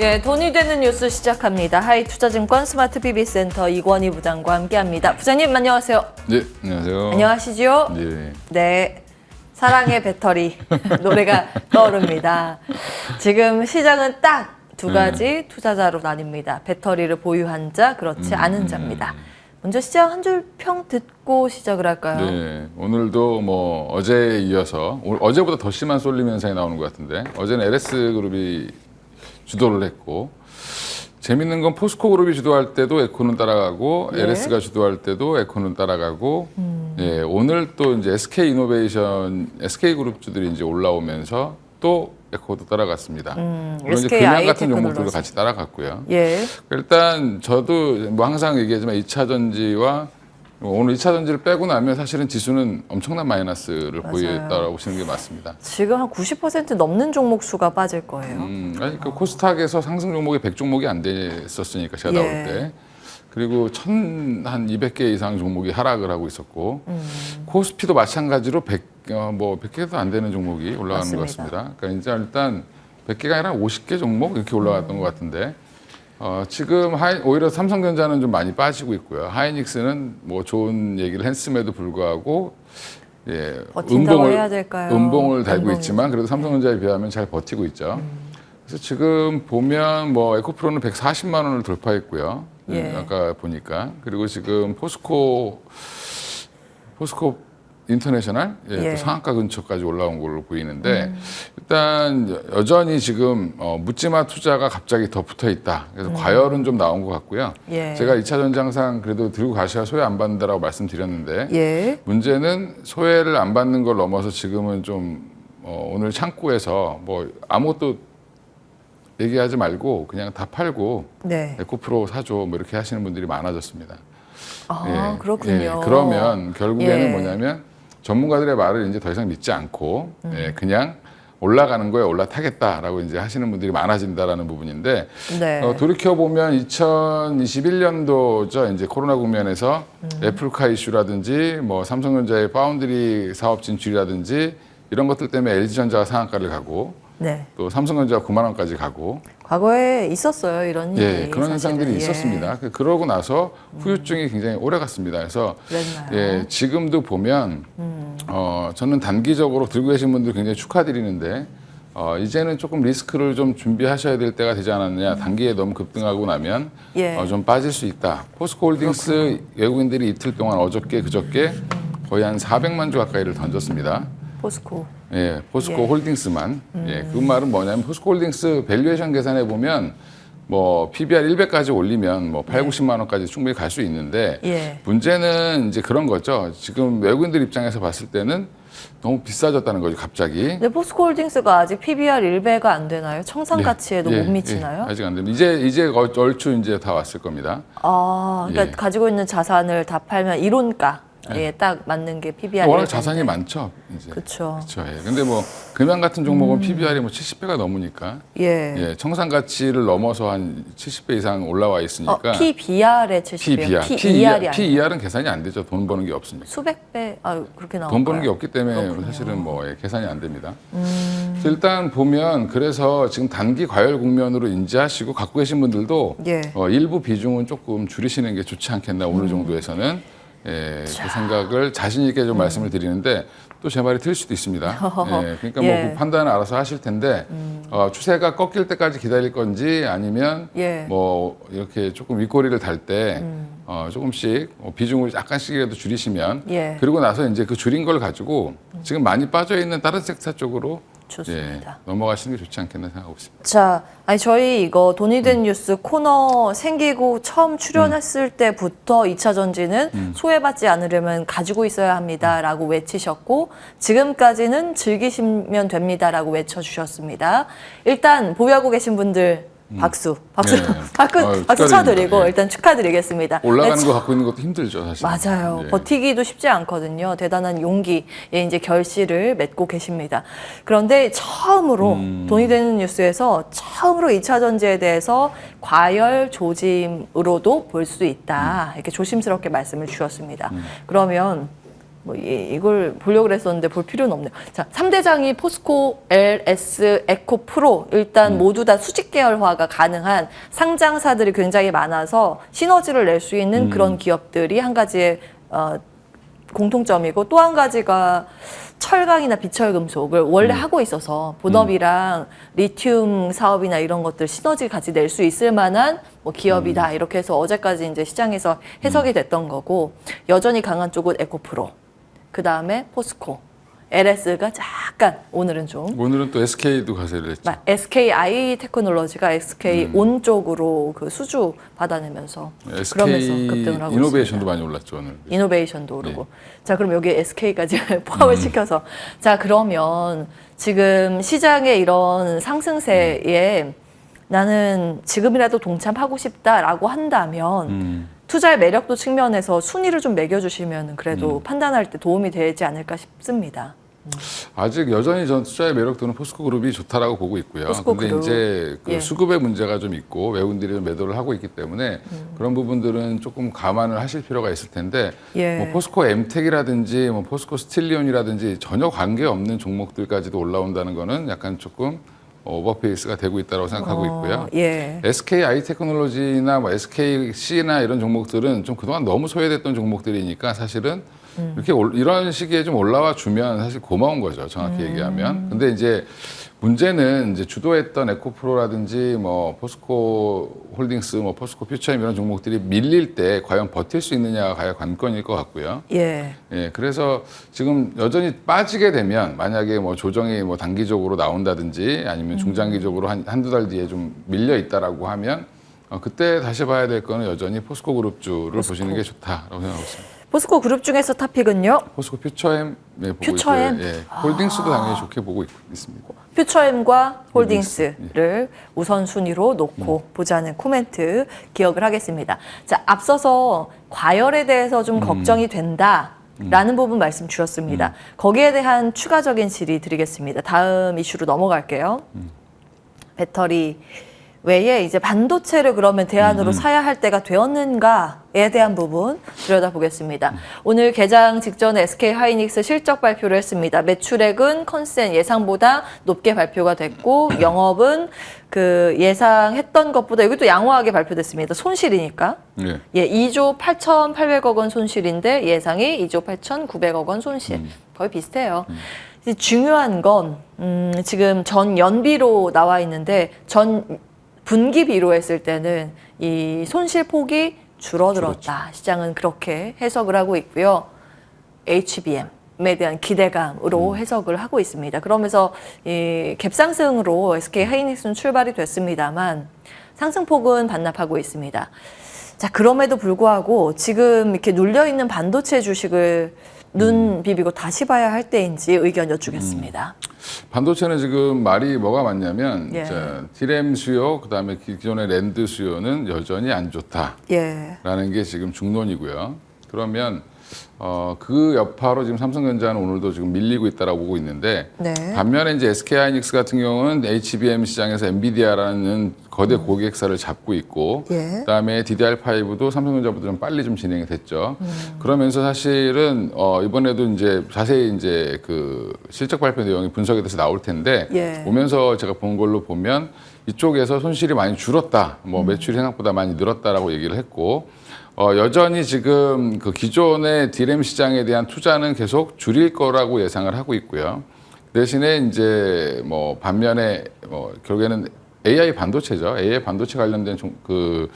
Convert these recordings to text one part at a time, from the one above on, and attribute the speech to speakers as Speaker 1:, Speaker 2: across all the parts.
Speaker 1: 예, 돈이 되는 뉴스 시작합니다. 하이투자증권 스마트 PB센터 이권희 부장과 함께합니다. 부장님 안녕하세요.
Speaker 2: 네, 안녕하세요.
Speaker 1: 안녕하시죠?
Speaker 2: 네.
Speaker 1: 네, 사랑의 배터리 노래가 떠오릅니다. 지금 시장은 딱 두 가지 투자자로 나뉩니다. 배터리를 보유한 자, 그렇지 않은 자입니다. 먼저 시장 한 줄 평 듣고 시작을 할까요?
Speaker 2: 네, 오늘도 뭐 어제에 이어서 어제보다 더 심한 쏠림 현상이 나오는 것 같은데 어제는 LS 그룹이 주도를 했고 재밌는 건 포스코 그룹이 주도할 때도 에코는 따라가고
Speaker 1: 네.
Speaker 2: LS가 주도할 때도 에코는 따라가고 예, 오늘 또 이제 SK 이노베이션, SK 그룹주들이 이제 올라오면서 또 에코도 따라갔습니다. 물론 이제
Speaker 1: SK
Speaker 2: 금양 같은
Speaker 1: 아이테크놀로지.
Speaker 2: 종목들도 같이 따라갔고요.
Speaker 1: 예.
Speaker 2: 일단 저도 뭐 항상 얘기하지만 2차 전지와 오늘 2차 전지를 빼고 나면 사실은 지수는 엄청난 마이너스를 보였다고 보시는 게 맞습니다.
Speaker 1: 지금 한 90% 넘는 종목 수가 빠질 거예요.
Speaker 2: 아니, 그 코스닥에서 상승 종목이 100종목이 안 됐었으니까 제가 나올
Speaker 1: 예.
Speaker 2: 때. 그리고 한 200개 이상 종목이 하락을 하고 있었고 코스피도 마찬가지로 100개도 안 되는 종목이 올라가는
Speaker 1: 맞습니다.
Speaker 2: 것 같습니다. 그러니까 이제 일단 100개가 아니라 50개 종목 이렇게 올라갔던 것 같은데 지금 오히려 삼성전자는 좀 많이 빠지고 있고요. 하이닉스는 뭐 좋은 얘기를 했음에도 불구하고 예,
Speaker 1: 버틴다고 해야 될까요?
Speaker 2: 음봉을 달고
Speaker 1: 음봉이.
Speaker 2: 있지만 그래도 삼성전자에 비하면 잘 버티고 있죠. 그래서 지금 보면 뭐 에코프로는 140만 원을 돌파했고요.
Speaker 1: 예.
Speaker 2: 아까 보니까 그리고 지금 포스코 인터내셔널
Speaker 1: 예.
Speaker 2: 또 상한가 근처까지 올라온 걸로 보이는데 일단 여전히 지금 묻지마 투자가 갑자기 더 붙어 있다. 그래서 과열은 좀 나온 것 같고요.
Speaker 1: 예.
Speaker 2: 제가 2차 전지 항상 그래도 들고 가셔야 소외 안 받는다라고 말씀드렸는데
Speaker 1: 예.
Speaker 2: 문제는 소외를 안 받는 걸 넘어서 지금은 좀 오늘 창구에서 뭐 아무것도 얘기하지 말고 그냥 다 팔고
Speaker 1: 네.
Speaker 2: 에코프로 사줘 뭐 이렇게 하시는 분들이 많아졌습니다.
Speaker 1: 아,
Speaker 2: 예,
Speaker 1: 그렇군요.
Speaker 2: 예, 그러면 결국에는
Speaker 1: 예.
Speaker 2: 뭐냐면 전문가들의 말을 이제 더 이상 믿지 않고 예, 그냥 올라가는 거에 올라타겠다라고 이제 하시는 분들이 많아진다라는 부분인데
Speaker 1: 네.
Speaker 2: 돌이켜 보면 2021년도죠. 이제 코로나 국면에서 애플카 이슈라든지 뭐 삼성전자의 파운드리 사업 진출이라든지 이런 것들 때문에 LG전자가 상한가를 가고
Speaker 1: 네.
Speaker 2: 또 삼성전자가 9만 원까지 가고
Speaker 1: 과거에 있었어요, 이런 일이.
Speaker 2: 예, 그런
Speaker 1: 사실은.
Speaker 2: 현상들이
Speaker 1: 예.
Speaker 2: 있었습니다. 그러고 나서 후유증이 굉장히 오래 갔습니다. 그래서
Speaker 1: 그랬나요?
Speaker 2: 예, 지금도 보면 저는 단기적으로 들고 계신 분들 굉장히 축하드리는데 이제는 조금 리스크를 좀 준비하셔야 될 때가 되지 않았느냐. 단기에 너무 급등하고 나면
Speaker 1: 예.
Speaker 2: 좀 빠질 수 있다. 포스코홀딩스 외국인들이 이틀 동안 어저께 그저께 거의 한 400만 주 가까이를 던졌습니다.
Speaker 1: 포스코.
Speaker 2: 예, 포스코
Speaker 1: 예.
Speaker 2: 홀딩스만. 예, 그 말은 뭐냐면 포스코 홀딩스 밸류에이션 계산해 보면 뭐 PBR 100까지 올리면 뭐 8, 90만 원까지 충분히 갈 수 있는데
Speaker 1: 예.
Speaker 2: 문제는 이제 그런 거죠. 지금 외국인들 입장에서 봤을 때는 너무 비싸졌다는 거죠, 갑자기.
Speaker 1: 근데 포스코홀딩스가 아직 PBR 1배가 안 되나요? 청산 가치에도 못 미치나요?
Speaker 2: 아직 안 됩니다. 이제 얼추 이제 다 왔을 겁니다.
Speaker 1: 아, 그러니까
Speaker 2: 예.
Speaker 1: 가지고 있는 자산을 다 팔면 이론가에 딱 맞는 게 PBR 1배.
Speaker 2: 워낙 자산이 많죠, 이제.
Speaker 1: 그렇죠.
Speaker 2: 그렇죠. 예. 근데 뭐 금양 같은 종목은 PBR이 뭐 70배가 넘으니까
Speaker 1: 예.
Speaker 2: 예, 청산 가치를 넘어서 한 70배 이상 올라와 있으니까
Speaker 1: PBR에 70배요. PER이 아니에요.
Speaker 2: PER은 계산이 안 되죠. 돈 버는 게 없으니까.
Speaker 1: 수백 배, 그렇게 나올까요?
Speaker 2: 돈 버는 게 없기 때문에
Speaker 1: 그렇군요.
Speaker 2: 사실은 뭐 계산이 안 됩니다. 그래서 일단 보면 그래서 지금 단기 과열 국면으로 인지하시고 갖고 계신 분들도
Speaker 1: 예.
Speaker 2: 일부 비중은 조금 줄이시는 게 좋지 않겠나 오늘 정도에서는 그 생각을 자신 있게 좀 말씀을 드리는데 또 제 말이 틀릴 수도 있습니다. 그러니까
Speaker 1: 예.
Speaker 2: 뭐 그 판단을 알아서 하실 텐데 추세가 꺾일 때까지 기다릴 건지 아니면
Speaker 1: 예.
Speaker 2: 뭐 이렇게 조금 윗꼬리를 달 때 조금씩 비중을 약간씩이라도 줄이시면
Speaker 1: 예.
Speaker 2: 그리고 나서 이제 그 줄인 걸 가지고 지금 많이 빠져 있는 다른 섹터 쪽으로
Speaker 1: 좋습니다.
Speaker 2: 넘어가시는 게 좋지 않겠나 생각하고 있습니다.
Speaker 1: 자, 아니 저희 이거 돈이 된 뉴스 코너 생기고 처음 출연했을 때부터 2차 전지는 소외받지 않으려면 가지고 있어야 합니다라고 외치셨고 지금까지는 즐기시면 됩니다라고 외쳐주셨습니다. 일단 보유하고 계신 분들 박수
Speaker 2: 네.
Speaker 1: 박수
Speaker 2: 축하드립니다.
Speaker 1: 쳐드리고
Speaker 2: 예.
Speaker 1: 일단 축하드리겠습니다.
Speaker 2: 올라가는
Speaker 1: 네,
Speaker 2: 거 갖고 있는 것도 힘들죠, 사실.
Speaker 1: 맞아요. 버티기도 쉽지 않거든요. 대단한 용기에 이제 결실을 맺고 계십니다. 그런데 처음으로 돈이 되는 뉴스에서 처음으로 2차 전지에 대해서 과열 조짐으로도 볼 수 있다. 이렇게 조심스럽게 말씀을 주셨습니다. 그러면 뭐 이걸 보려고 그랬었는데 볼 필요는 없네요. 자, 3대장이 포스코, LS, 에코프로 일단 모두 다 수직 계열화가 가능한 상장사들이 굉장히 많아서 시너지를 낼 수 있는 그런 기업들이 한 가지의 공통점이고 또 한 가지가 철강이나 비철금속을 원래 하고 있어서 본업이랑 리튬 사업이나 이런 것들 시너지 같이 낼 수 있을 만한 뭐 기업이다 이렇게 해서 어제까지 이제 시장에서 해석이 됐던 거고 여전히 강한 쪽은 에코프로 그 다음에 포스코 LS가 약간 오늘은
Speaker 2: 또 SK도 가세를 했죠.
Speaker 1: SKI 테크놀로지가 SK 온 쪽으로 그 수주 받아내면서 그러면서 급등을 하고
Speaker 2: 이노베이션도
Speaker 1: 있습니다.
Speaker 2: 많이 올랐죠 오늘.
Speaker 1: 이노베이션도 오르고. 자, 그럼 여기 SK까지 포함을 시켜서. 자, 그러면 지금 시장의 이런 상승세에 나는 지금이라도 동참하고 싶다라고 한다면 투자의 매력도 측면에서 순위를 좀 매겨주시면 그래도 판단할 때 도움이 되지 않을까 싶습니다.
Speaker 2: 아직 여전히 전 투자의 매력도는 포스코 그룹이 좋다라고 보고 있고요.
Speaker 1: 포스코
Speaker 2: 근데
Speaker 1: 그룹.
Speaker 2: 이제 그
Speaker 1: 예.
Speaker 2: 수급의 문제가 좀 있고 외국인들이 좀 매도를 하고 있기 때문에 그런 부분들은 조금 감안을 하실 필요가 있을 텐데
Speaker 1: 예.
Speaker 2: 뭐 포스코 엠텍이라든지 뭐 포스코 스틸리온이라든지 전혀 관계 없는 종목들까지도 올라온다는 거는 약간 조금 오버페이스가 되고 있다고 생각하고 있고요.
Speaker 1: 예.
Speaker 2: SKI 테크놀로지나 뭐 SKC나 이런 종목들은 좀 그동안 너무 소외됐던 종목들이니까 사실은 이렇게 이런 시기에 좀 올라와 주면 사실 고마운 거죠. 정확히 얘기하면. 근데 이제 문제는 이제 주도했던 에코프로라든지 뭐 포스코 홀딩스, 뭐 포스코 퓨처엠 이런 종목들이 밀릴 때 과연 버틸 수 있느냐가 과연 관건일 것 같고요.
Speaker 1: 예.
Speaker 2: 예, 그래서 지금 여전히 빠지게 되면 만약에 뭐 조정이 뭐 단기적으로 나온다든지 아니면 중장기적으로 한두 달 뒤에 좀 밀려 있다라고 하면 그때 다시 봐야 될 거는 여전히 포스코 그룹주를 보시는 게 좋다라고 생각하고 있습니다.
Speaker 1: 포스코 그룹 중에서 탑픽은요?
Speaker 2: 포스코 퓨처엠 보고
Speaker 1: 퓨처엠?
Speaker 2: 있고요. 예, 홀딩스도 당연히 좋게 보고 있습니다.
Speaker 1: 퓨처엠과 홀딩스를 우선순위로 놓고 보자는 코멘트 기억을 하겠습니다. 자, 앞서서 과열에 대해서 좀 걱정이 된다라는 부분 말씀 주셨습니다. 거기에 대한 추가적인 질의 드리겠습니다. 다음 이슈로 넘어갈게요. 배터리 외에 이제 반도체를 그러면 대안으로 사야 할 때가 되었는가에 대한 부분 들여다보겠습니다. 오늘 개장 직전에 SK 하이닉스 실적 발표를 했습니다. 매출액은 컨센 예상보다 높게 발표가 됐고 영업은 그 예상했던 것보다 이것도 양호하게 발표됐습니다. 손실이니까.
Speaker 2: 예.
Speaker 1: 예, 2조 8,800억 원 손실인데 예상이 2조 8,900억 원 손실. 거의 비슷해요. 이제 중요한 건 지금 전 연비로 나와 있는데 전 분기비로 했을 때는 이 손실 폭이 줄어들었다. 시장은 그렇게 해석을 하고 있고요. HBM에 대한 기대감으로 해석을 하고 있습니다. 그러면서 이 갭상승으로 SK 하이닉스는 출발이 됐습니다만 상승폭은 반납하고 있습니다. 자, 그럼에도 불구하고 지금 이렇게 눌려있는 반도체 주식을 눈 비비고 다시 봐야 할 때인지 의견 여쭈겠습니다.
Speaker 2: 반도체는 지금 말이 뭐가 많냐면
Speaker 1: 예.
Speaker 2: 디램 수요, 그다음에 기존의 랜드 수요는 여전히 안 좋다라는
Speaker 1: 예.
Speaker 2: 게 지금 중론이고요. 그러면 그 여파로 지금 삼성전자는 오늘도 지금 밀리고 있다라고 보고 있는데
Speaker 1: 네.
Speaker 2: 반면에 이제 SK하이닉스 같은 경우는 HBM 시장에서 엔비디아라는 거대 고객사를 잡고 있고
Speaker 1: 예.
Speaker 2: 그다음에 DDR5도 삼성전자보다 좀 빨리 좀 진행이 됐죠. 그러면서 사실은 이번에도 이제 자세히 이제 그 실적 발표 내용이 분석에 대해서 나올 텐데
Speaker 1: 예.
Speaker 2: 보면서 제가 본 걸로 보면 이쪽에서 손실이 많이 줄었다, 뭐 매출이 생각보다 많이 늘었다라고 얘기를 했고. 여전히 지금 그 기존의 디램 시장에 대한 투자는 계속 줄일 거라고 예상을 하고 있고요. 대신에 이제 뭐 반면에 결국에는 AI 반도체죠. AI 반도체 관련된 그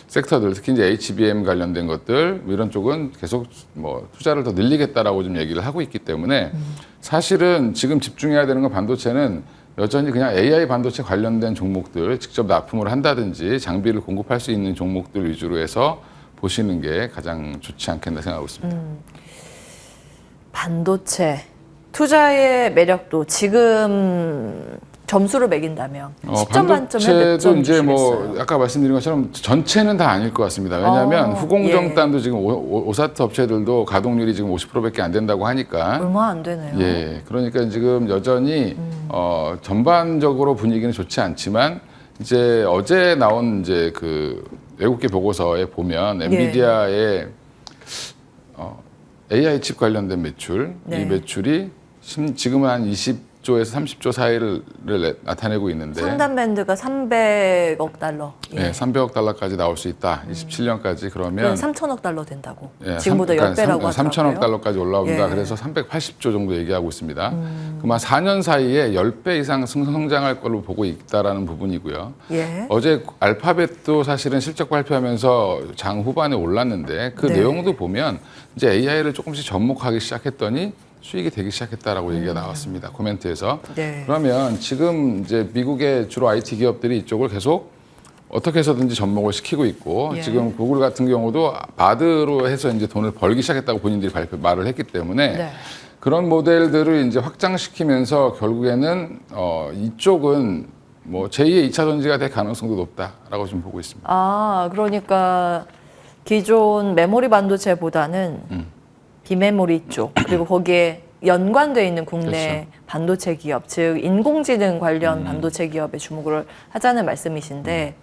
Speaker 2: 섹터들, 특히 이제 HBM 관련된 것들 이런 쪽은 계속 뭐 투자를 더 늘리겠다라고 좀 얘기를 하고 있기 때문에 사실은 지금 집중해야 되는 건 반도체는 여전히 그냥 AI 반도체 관련된 종목들 직접 납품을 한다든지 장비를 공급할 수 있는 종목들 위주로 해서 보시는 게 가장 좋지 않겠나 생각하고 있습니다.
Speaker 1: 반도체 투자의 매력도 지금 점수를 매긴다면 10점 만점에 몇 점
Speaker 2: 반도체도 이제 뭐
Speaker 1: 주시겠어요?
Speaker 2: 아까 말씀드린 것처럼 전체는 다 아닐 것 같습니다. 왜냐하면 후공정단도
Speaker 1: 예.
Speaker 2: 지금 오사트 업체들도 가동률이 지금 50%밖에 안 된다고 하니까.
Speaker 1: 얼마 안 되네요.
Speaker 2: 예, 그러니까 지금 여전히 전반적으로 분위기는 좋지 않지만 이제 어제 나온 이제 그 외국계 보고서에 보면 엔비디아의 AI 칩 관련된 매출,
Speaker 1: 네.
Speaker 2: 이 매출이 지금은 한 20조에서 30조 사이를 나타내고 있는데
Speaker 1: 상단 밴드가 300억 달러. 예.
Speaker 2: 네, 300억 달러까지 나올 수 있다. 27년까지
Speaker 1: 그럼
Speaker 2: 그러면
Speaker 1: 3천억 달러 된다고.
Speaker 2: 예,
Speaker 1: 지금보다 10배라고 하더라고요.
Speaker 2: 3천억 달러까지 올라온다.
Speaker 1: 예.
Speaker 2: 그래서 380조 정도 얘기하고 있습니다. 그만 4년 사이에 10배 이상 성장할 걸로 보고 있다라는 부분이고요.
Speaker 1: 예.
Speaker 2: 어제 알파벳도 사실은 실적 발표하면서 장 후반에 올랐는데 그
Speaker 1: 네.
Speaker 2: 내용도 보면 이제 AI를 조금씩 접목하기 시작했더니 수익이 되기 시작했다라고 얘기가 나왔습니다. 코멘트에서.
Speaker 1: 네.
Speaker 2: 그러면 지금 이제 미국의 주로 IT 기업들이 이쪽을 계속 어떻게 해서든지 접목을 시키고 있고
Speaker 1: 예.
Speaker 2: 지금 구글 같은 경우도 바드로 해서 이제 돈을 벌기 시작했다고 본인들이 말을 했기 때문에
Speaker 1: 네.
Speaker 2: 그런 모델들을 이제 확장시키면서 결국에는 이쪽은 뭐 제2의 2차 전지가 될 가능성도 높다라고 지금 보고 있습니다.
Speaker 1: 아, 그러니까 기존 메모리 반도체보다는 비메모리 쪽 그리고 거기에 연관돼 있는 국내
Speaker 2: 그렇죠.
Speaker 1: 반도체 기업, 즉 인공지능 관련 반도체 기업에 주목을 하자는 말씀이신데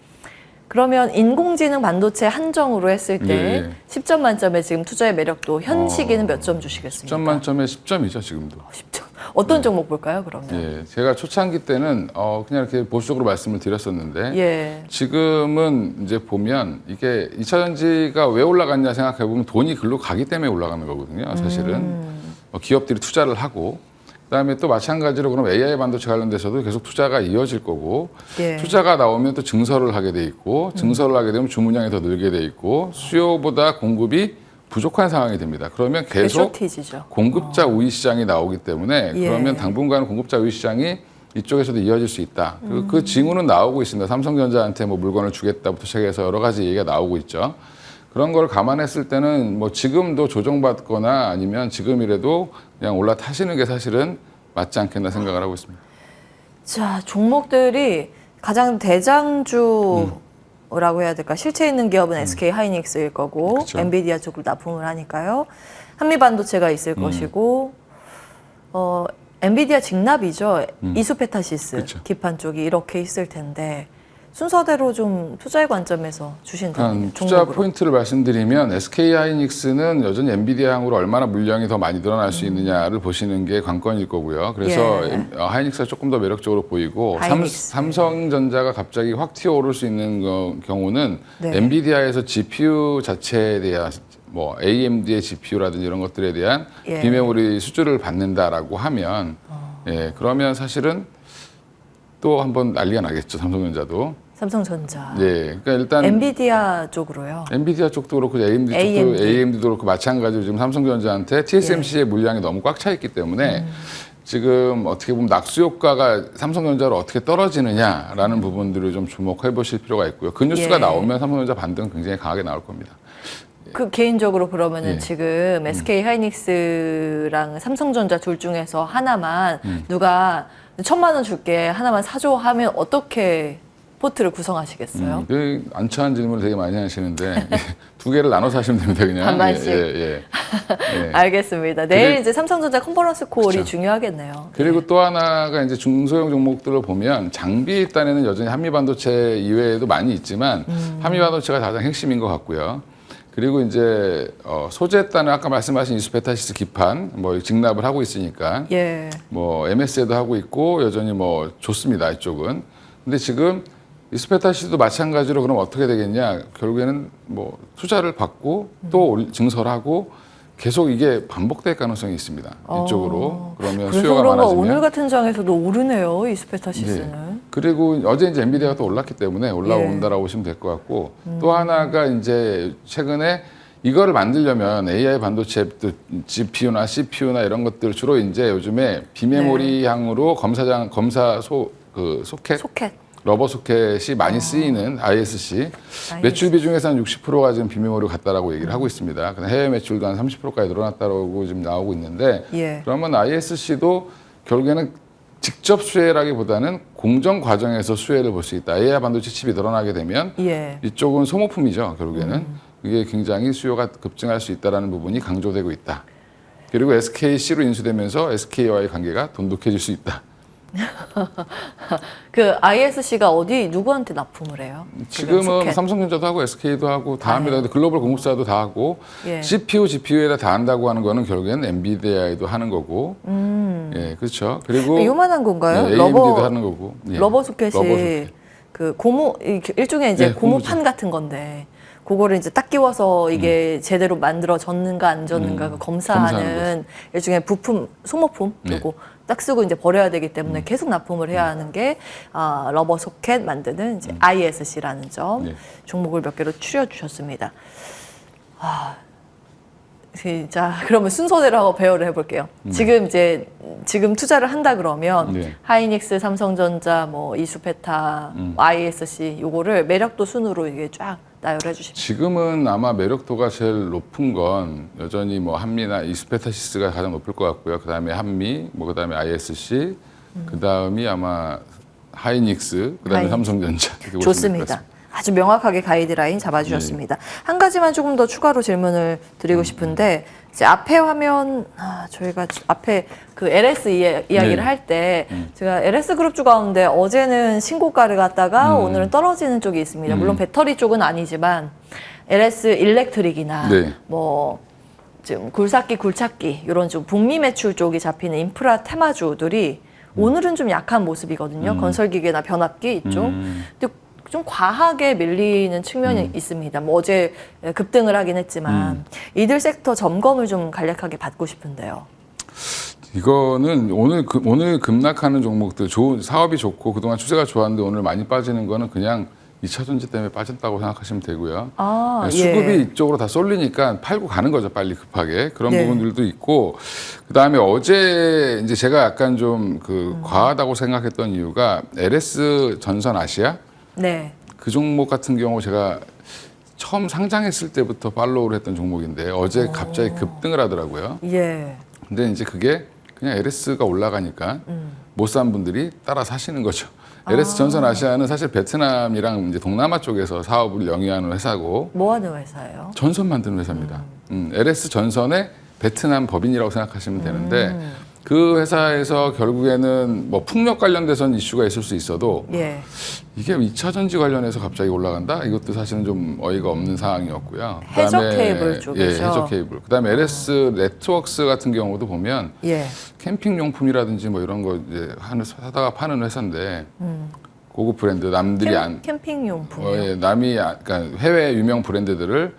Speaker 1: 그러면 인공지능 반도체 한정으로 했을 때
Speaker 2: 예.
Speaker 1: 10점 만점에 지금 투자의 매력도 현 시기는 몇 점 주시겠습니까?
Speaker 2: 10점 만점에 10점이죠 지금도.
Speaker 1: 10점. 어떤 종목 볼까요, 그러면?
Speaker 2: 예, 제가 초창기 때는 그냥 이렇게 보수적으로 말씀을 드렸었는데
Speaker 1: 예.
Speaker 2: 지금은 이제 보면 이게 2차 전지가 왜 올라갔냐 생각해 보면 돈이 글로 가기 때문에 올라가는 거거든요. 사실은 기업들이 투자를 하고 그다음에 또 마찬가지로 그럼 AI 반도체 관련돼서도 계속 투자가 이어질 거고
Speaker 1: 예.
Speaker 2: 투자가 나오면 또 증설을 하게 돼 있고 증설을 하게 되면 주문량이 더 늘게 돼 있고 수요보다 공급이 부족한 상황이 됩니다. 그러면 계속
Speaker 1: 쇼티지죠.
Speaker 2: 공급자 우위 시장이 나오기 때문에
Speaker 1: 예.
Speaker 2: 그러면 당분간은 공급자 우위 시장이 이쪽에서도 이어질 수 있다. 그 징후는 나오고 있습니다. 삼성전자한테 뭐 물건을 주겠다부터 시작해서 여러 가지 얘기가 나오고 있죠. 그런 걸 감안했을 때는 뭐 지금도 조정받거나 아니면 지금이라도 그냥 올라타시는 게 사실은 맞지 않겠나 생각을 하고 있습니다.
Speaker 1: 자, 종목들이 가장 대장주라고 해야 될까? 실체 있는 기업은 SK 하이닉스일 거고
Speaker 2: 그쵸.
Speaker 1: 엔비디아 쪽으로 납품을 하니까요. 한미 반도체가 있을 것이고 엔비디아 직납이죠. 이수페타시스
Speaker 2: 그쵸.
Speaker 1: 기판 쪽이 이렇게 있을 텐데 순서대로 좀 투자의 관점에서 주신다면
Speaker 2: 투자 포인트를 말씀드리면 SK 하이닉스는 여전히 엔비디아 향으로 얼마나 물량이 더 많이 늘어날 수 있느냐를 보시는 게 관건일 거고요. 그래서
Speaker 1: 예.
Speaker 2: 하이닉스가 조금 더 매력적으로 보이고
Speaker 1: 하이닉스.
Speaker 2: 삼성전자가 갑자기 확 튀어오를 수 있는 경우는
Speaker 1: 네.
Speaker 2: 엔비디아에서 GPU 자체에 대한 뭐 AMD의 GPU라든지 이런 것들에 대한
Speaker 1: 예.
Speaker 2: 비메모리 수주를 받는다라고 하면 예, 그러면 사실은 또 한번 난리가 나겠죠. 삼성전자도.
Speaker 1: 삼성전자,
Speaker 2: 예, 그러니까 일단
Speaker 1: 엔비디아 쪽으로요.
Speaker 2: 엔비디아 쪽도 그렇고 AMD도 그렇고 마찬가지로 지금 삼성전자한테 TSMC의 물량이 너무 꽉 차 있기 때문에 지금 어떻게 보면 낙수 효과가 삼성전자로 어떻게 떨어지느냐라는 부분들을 좀 주목해 보실 필요가 있고요. 그 뉴스가
Speaker 1: 예.
Speaker 2: 나오면 삼성전자 반등 굉장히 강하게 나올 겁니다.
Speaker 1: 그 개인적으로 그러면은
Speaker 2: 예.
Speaker 1: 지금 SK 하이닉스랑 삼성전자 둘 중에서 하나만 누가 1,000만 원 줄게 하나만 사줘 하면 어떻게 포트를 구성하시겠어요?
Speaker 2: 그 안차한 질문을 되게 많이 하시는데 두 개를 나눠서 하시면 됩니다. 그냥
Speaker 1: 반반씩.
Speaker 2: 예.
Speaker 1: 알겠습니다. 내일
Speaker 2: 그래-
Speaker 1: 이제 삼성전자 컨퍼런스 콜이
Speaker 2: 그쵸.
Speaker 1: 중요하겠네요.
Speaker 2: 그리고 또 하나가 이제 중소형 종목들을 보면 장비 단에는 여전히 한미반도체 이외에도 많이 있지만 한미반도체가 가장 핵심인 것 같고요. 그리고 이제 소재 단은 아까 말씀하신 이수페타시스 기판 뭐 직납을 하고 있으니까
Speaker 1: 예.
Speaker 2: 뭐 MS에도 하고 있고 여전히 뭐 좋습니다 이쪽은. 근데 지금 이수페타시스도 마찬가지로 그럼 어떻게 되겠냐? 결국에는 뭐 투자를 받고 또 증설하고 계속 이게 반복될 가능성이 있습니다. 이쪽으로. 그러면
Speaker 1: 그래서
Speaker 2: 수요가
Speaker 1: 그런가
Speaker 2: 많아지면.
Speaker 1: 오늘 같은 장에서도 오르네요, 이스페타시스는.
Speaker 2: 네. 그리고 어제 이제 엔비디아가 또 올랐기 때문에 올라온다라고 보시면 될 것 같고 또 하나가 이제 최근에 이거를 만들려면 AI 반도체 GPU나 CPU나 이런 것들 주로 이제 요즘에 비메모리 향으로 소켓 러버 소켓이 많이 쓰이는 ISC 매출 비중에서 한 60%가 지금 비메모리로 갔다라고 얘기를 하고 있습니다. 해외 매출도 한 30%까지 늘어났다고 지금 나오고 있는데
Speaker 1: 예.
Speaker 2: 그러면 ISC도 결국에는 직접 수혜라기보다는 공정 과정에서 수혜를 볼 수 있다. AI 반도체 칩이 늘어나게 되면
Speaker 1: 예.
Speaker 2: 이쪽은 소모품이죠. 결국에는 이게 굉장히 수요가 급증할 수 있다는 부분이 강조되고 있다. 그리고 SKC로 인수되면서 SK와의 관계가 돈독해질 수 있다.
Speaker 1: 그 ISC가 어디 누구한테 납품을 해요?
Speaker 2: 지금은
Speaker 1: 소켓.
Speaker 2: 삼성전자도 하고 SK도 하고 다 합니다. 근데 글로벌 공급사도 다 하고
Speaker 1: 예.
Speaker 2: CPU, GPU에다 다 한다고 하는 거는 결국엔 엔비디아에도 하는 거고, 예, 그렇죠. 그리고
Speaker 1: 요만한 건가요?
Speaker 2: 예, AMD도 하는 거고, 예.
Speaker 1: 러버 소켓이
Speaker 2: 러버 소켓.
Speaker 1: 그 고무 일종의 이제
Speaker 2: 예,
Speaker 1: 고무판 같은 건데 그거를 이제 딱 끼워서 이게 제대로 만들어졌는가 안 졌는가 그
Speaker 2: 검사하는
Speaker 1: 검사하는 일종의 부품 소모품 그리고 딱 쓰고 이제 버려야 되기 때문에 계속 납품을 해야 하는 게 러버 소켓 만드는 이제 ISC라는 점
Speaker 2: 예.
Speaker 1: 종목을 몇 개로 추려주셨습니다. 자, 그러면 순서대로 하고 배열을 해볼게요. 지금 투자를 한다 그러면
Speaker 2: 네.
Speaker 1: 하이닉스, 삼성전자, 뭐 이수페타, ISC 요거를 매력도 순으로 이게 쫙 나열해 주시면.
Speaker 2: 지금은 아마 매력도가 제일 높은 건 여전히 뭐 한미나 이스페타시스가 가장 높을 것 같고요. 그 다음에 한미, 뭐 그 다음에 ISC, 그 다음이 아마 하이닉스, 그 다음에
Speaker 1: 하이닉스.
Speaker 2: 삼성전자. 이렇게 보시면 될것
Speaker 1: 좋습니다.
Speaker 2: 같습니다.
Speaker 1: 아주 명확하게 가이드라인 잡아주셨습니다. 한 가지만 조금 더 추가로 질문을 드리고 싶은데 이제 앞에 화면 저희가 앞에 그 LS 이야기를
Speaker 2: 네.
Speaker 1: 할 때 제가 LS 그룹주 가운데 어제는 신고가를 갔다가 오늘은 떨어지는 쪽이 있습니다. 물론 배터리 쪽은 아니지만 LS 일렉트릭이나
Speaker 2: 네.
Speaker 1: 뭐 지금 굴삭기 이런 좀 북미 매출 쪽이 잡히는 인프라 테마주들이 오늘은 좀 약한 모습이거든요. 건설기계나 변압기 이쪽. 근데 좀 과하게 밀리는 측면이 있습니다. 뭐 어제 급등을 하긴 했지만 이들 섹터 점검을 좀 간략하게 받고 싶은데요.
Speaker 2: 이거는 오늘 급락하는 종목들 좋은 사업이 좋고 그동안 추세가 좋았는데 오늘 많이 빠지는 거는 그냥 2차 전지 때문에 빠졌다고 생각하시면 되고요. 수급이
Speaker 1: 예.
Speaker 2: 이쪽으로 다 쏠리니까 팔고 가는 거죠, 빨리 급하게. 그런
Speaker 1: 네.
Speaker 2: 부분들도 있고, 그 다음에 어제 이제 제가 약간 좀 과하다고 생각했던 이유가 LS 전선 아시아?
Speaker 1: 네.
Speaker 2: 그 종목 같은 경우 제가 처음 상장했을 때부터 팔로우를 했던 종목인데 어제 갑자기 급등을 하더라고요.
Speaker 1: 예.
Speaker 2: 근데 이제 그게 그냥 LS가 올라가니까 못 산 분들이 따라 사시는 거죠. LS 전선 아시아는 사실 베트남이랑 이제 동남아 쪽에서 사업을 영위하는 회사고
Speaker 1: 뭐 하는 회사예요?
Speaker 2: 전선 만드는 회사입니다. LS 전선의 베트남 법인이라고 생각하시면 되는데 그 회사에서 결국에는 뭐 풍력 관련돼서는 이슈가 있을 수 있어도
Speaker 1: 예.
Speaker 2: 이게 2차 전지 관련해서 갑자기 올라간다? 이것도 사실은 좀 어이가 없는 상황이었고요.
Speaker 1: 해저
Speaker 2: 그다음에
Speaker 1: 케이블 쪽이죠.
Speaker 2: 예, 해저 케이블. 그다음에 LS 네트워크스 같은 경우도 보면
Speaker 1: 예.
Speaker 2: 캠핑 용품이라든지 뭐 이런 거 이제 사다가 파는 회사인데 고급 브랜드 남들이
Speaker 1: 캠핑 용품.
Speaker 2: 예, 그러니까 해외 유명 브랜드들을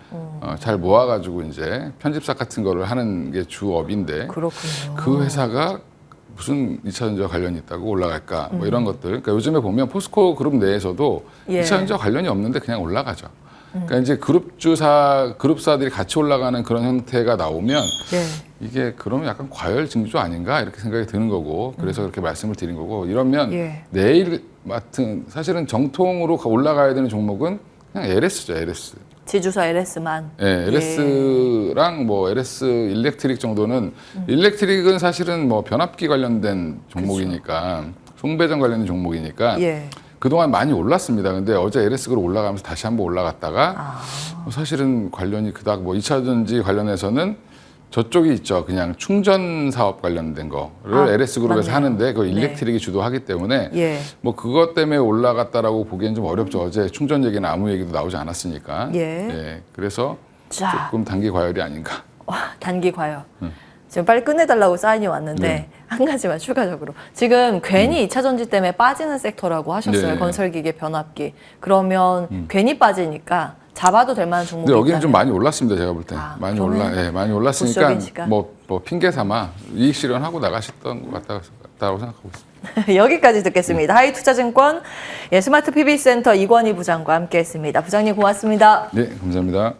Speaker 2: 잘 모아가지고 이제 편집사 같은 거를 하는 게 주업인데
Speaker 1: 그렇군요.
Speaker 2: 그 회사가 무슨 2차 전지와 관련이 있다고 올라갈까 뭐 이런 것들. 그러니까 요즘에 보면 포스코 그룹 내에서도
Speaker 1: 예.
Speaker 2: 2차 전지와 관련이 없는데 그냥 올라가죠. 그러니까 이제 그룹사들이 같이 올라가는 그런 형태가 나오면
Speaker 1: 예.
Speaker 2: 이게 그러면 약간 과열 징조 아닌가 이렇게 생각이 드는 거고 그래서 그렇게 말씀을 드린 거고 이러면
Speaker 1: 예.
Speaker 2: 내일 같은 사실은 정통으로 올라가야 되는 종목은 그냥 LS죠, LS.
Speaker 1: 지주사 LS만.
Speaker 2: 예, LS랑 뭐 LS 일렉트릭 정도는 일렉트릭은 사실은 뭐 변압기 관련된 종목이니까 송배전 관련된 종목이니까
Speaker 1: 예.
Speaker 2: 그동안 많이 올랐습니다. 근데 어제 LS그룹 올라가면서 다시 한번 올라갔다가 사실은 관련이 그닥 뭐 2차 전지 관련해서는 저쪽이 있죠. 그냥 충전 사업 관련된 거를 LS그룹에서
Speaker 1: 맞네요.
Speaker 2: 하는데 그
Speaker 1: 네.
Speaker 2: 일렉트릭이 주도하기 때문에
Speaker 1: 예.
Speaker 2: 뭐 그것 때문에 올라갔다라고 보기엔 좀 어렵죠. 어제 충전 얘기는 아무 얘기도 나오지 않았으니까.
Speaker 1: 예.
Speaker 2: 그래서
Speaker 1: 자.
Speaker 2: 조금 단기 과열이 아닌가.
Speaker 1: 단기 과열. 지금 빨리 끝내달라고 사인이 왔는데
Speaker 2: 네.
Speaker 1: 한 가지만 추가적으로 지금 괜히 2차 전지 때문에 빠지는 섹터라고 하셨어요.
Speaker 2: 네.
Speaker 1: 건설기계, 변압기. 그러면 괜히 빠지니까 잡아도 될 만한 종목이
Speaker 2: 근데 여기는
Speaker 1: 있다면.
Speaker 2: 좀 많이 올랐습니다. 제가 볼 때. 많이
Speaker 1: 그러면
Speaker 2: 많이 올랐으니까
Speaker 1: 부스터기지가.
Speaker 2: 뭐 핑계 삼아 이익 실현하고 나가셨던 것 같다고 생각하고 있습니다.
Speaker 1: 여기까지 듣겠습니다. 하이투자증권 스마트 PB센터 이권희 부장과 함께했습니다. 부장님 고맙습니다.
Speaker 2: 네, 감사합니다.